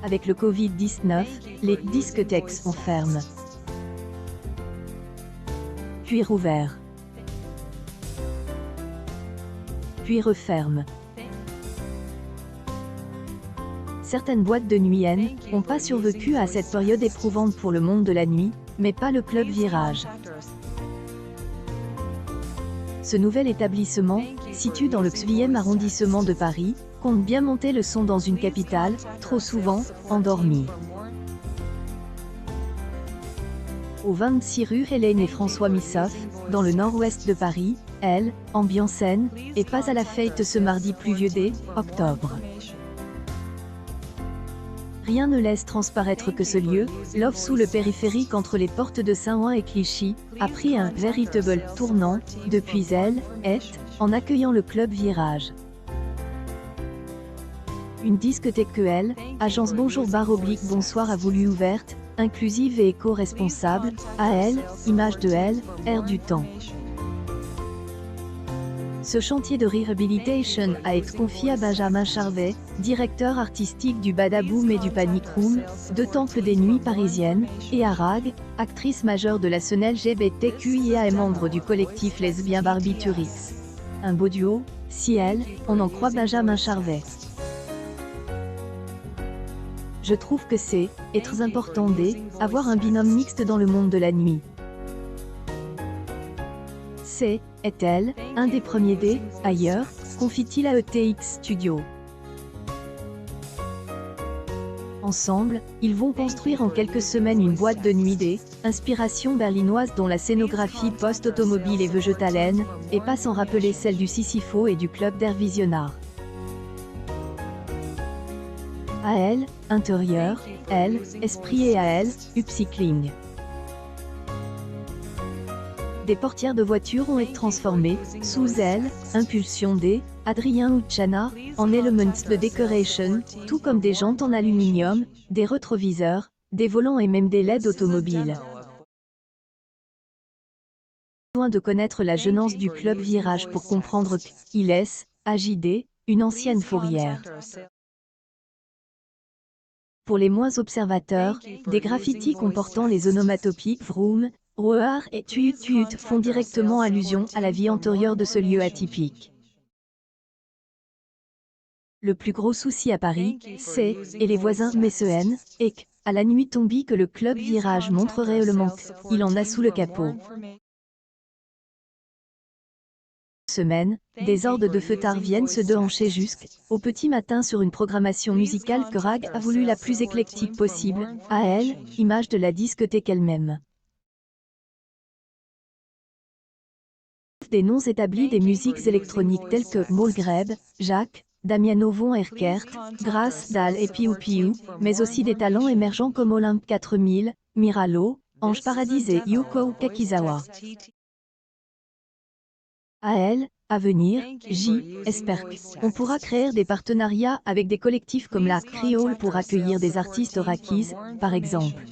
Avec le Covid-19, les discothèques sont fermes, puis rouverts, puis referment. Certaines boîtes de nuit n'ont pas survécu à cette période éprouvante pour le monde de la nuit, mais pas le club Virage. Ce nouvel établissement, situé dans le 9e arrondissement de Paris, compte bien monter le son dans une capitale, trop souvent, endormie. Au 26 rue Hélène et François Missoff, dans le nord-ouest de Paris, ambiance saine, et pas à la fête ce mardi pluvieux octobre. Rien ne laisse transparaître que ce lieu, l'offre sous le périphérique entre les portes de Saint-Ouen et Clichy, a pris un véritable tournant, depuis en accueillant le club Virage. Une discothèque que agence Bonjour / Bonsoir a voulu ouverte, inclusive et éco-responsable, image de air du temps. Ce chantier de rehabilitation a été confié à Benjamin Charvet, directeur artistique du Badaboom et du Panic Room, deux temples des nuits parisiennes, et à Rag, actrice majeure de la scène LGBTQIA et membre du collectif lesbien Barbiturix. Un beau duo, si on en croit Benjamin Charvet. Je trouve que c'est très important d'avoir un binôme mixte dans le monde de la nuit. Est-elle un des premiers ailleurs, confie-t-il à ETX Studio. Ensemble, ils vont construire en quelques semaines une boîte de nuit inspiration berlinoise dont la scénographie post-automobile est végétalienne, et pas sans rappeler celle du Sisypho et du club d'Air Visionnaire. Intérieur, esprit et upcycling. Des portières de voitures ont été transformées, sous impulsion Adrien Uchana, en elements de decoration, tout comme des jantes en aluminium, des rétroviseurs, des volants et même des LED automobiles. Besoin de connaître la jeunesse du club Virage pour comprendre qu'il est, AJD, une ancienne fourrière. Pour les moins observateurs, des graffitis comportant les onomatopées vroom, roar et tuut font directement allusion à la vie antérieure de ce lieu atypique. Le plus gros souci à Paris, et les voisins Messehen, et à la nuit tombée que le club Virage montre réellement qu'il en a sous le capot. Semaine, des hordes de feutards viennent se déhancher jusqu'au petit matin sur une programmation musicale que Rag a voulu la plus éclectique possible, image de la discothèque elle-même. Des noms établis des musiques électroniques telles que Molgreb, Jacques, Damiano von Erkert, Grace Dahl et Piu Piu, mais aussi des talents émergents comme Olympe 4000, Miralo, Ange Paradis et Yuko Kakizawa. À venir, j'espère qu'on pourra créer des partenariats avec des collectifs comme la Creole pour accueillir des artistes rockies, par exemple.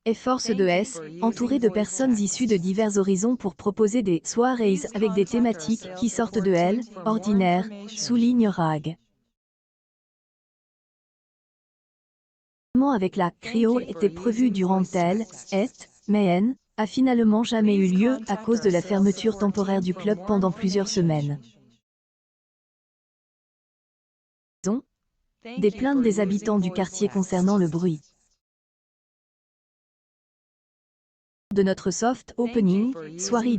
Et force de entouré de personnes issues de divers horizons pour proposer des soirées avec des thématiques qui sortent de ordinaire, souligne Rag. Avec la Creole était prévu durant mais a finalement jamais eu lieu à cause de la fermeture temporaire du club pendant plusieurs semaines. Des plaintes des habitants du quartier concernant le bruit. De notre soft opening, soirée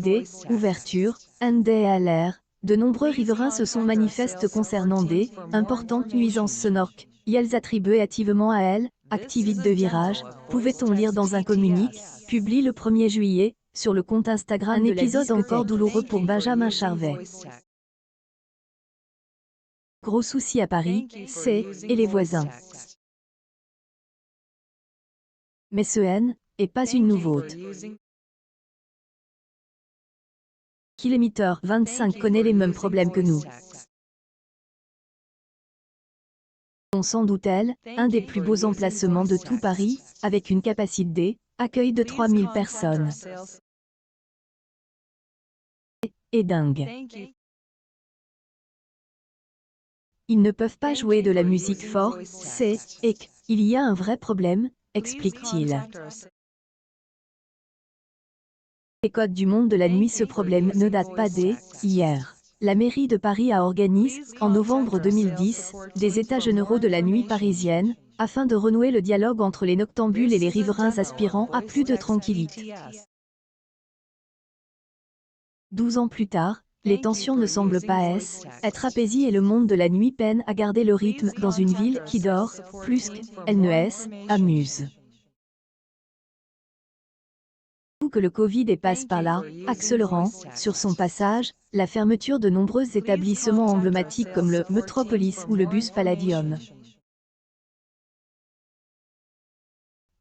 ouverture, NDLR, de nombreux riverains se sont manifestés concernant des importantes nuisances sonores. Ils attribuaient activement à activité de virage, pouvait-on lire dans un communiqué, publié le 1er juillet, sur le compte Instagram. Un épisode encore douloureux pour Benjamin Charvet. Gros souci à Paris, et les voisins. Mais ce est pas une nouveauté. Kilomètre 25 connaît les mêmes problèmes que nous. Sans doute un des plus beaux emplacements de tout Paris, avec une capacité d'accueil de 3000 personnes. Et dingue. Ils ne peuvent pas jouer de la musique fort, c'est, et il y a un vrai problème, explique-t-il. Les codes du monde de la nuit. Ce problème ne date pas d'hier. La mairie de Paris a organisé, en novembre 2010, des états généraux de la nuit parisienne, afin de renouer le dialogue entre les noctambules et les riverains aspirant à plus de tranquillité. 12 ans plus tard, les tensions ne semblent pas être apaisées et le monde de la nuit peine à garder le rythme dans une ville qui dort, plus qu'elle ne amuse. Que le Covid passe par là, accélérant, sur son passage, la fermeture de nombreux établissements emblématiques comme le Metropolis ou le Bus Palladium.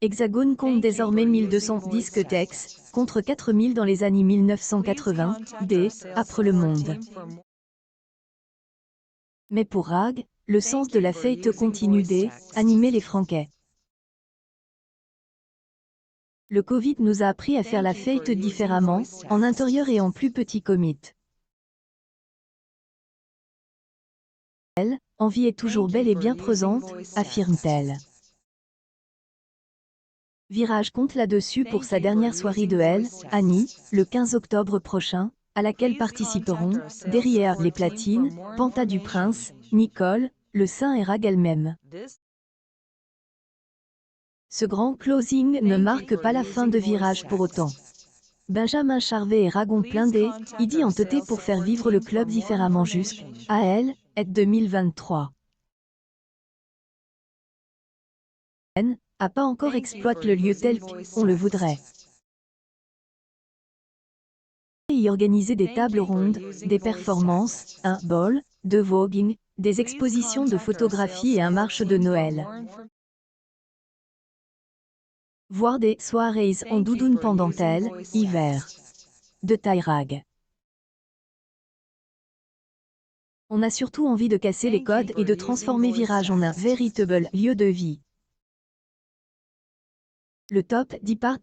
Hexagone compte désormais 1200 discothèques, contre 4000 dans les années 1980, après le monde. Mais pour Rag, le sens de la fête continue d'animer les Franquais. Le Covid nous a appris à faire la fête différemment, en intérieur et en plus petit comité. Envie est toujours belle et bien présente, affirme-t-elle. Virage compte là-dessus pour sa dernière soirée de Annie, le 15 octobre prochain, à laquelle participeront, derrière les platines, Panta du Prince, Nicole, Le Saint et Rag elle-même. Ce grand closing ne marque pas la fin de Virage pour autant. Benjamin Charvet et Rag ont plein d'idées entêtées pour faire vivre le club différemment jusqu'à elle, et 2023. A pas encore exploité le lieu tel qu'on le voudrait. Y organiser des tables rondes, des performances, un bol, de voguing, des expositions de photographie et un marche de Noël. Voir des soirées en doudoune pendant hiver. De taille Rag. On a surtout envie de casser les codes et de transformer Virage en un véritable lieu de vie. Le top 10 part.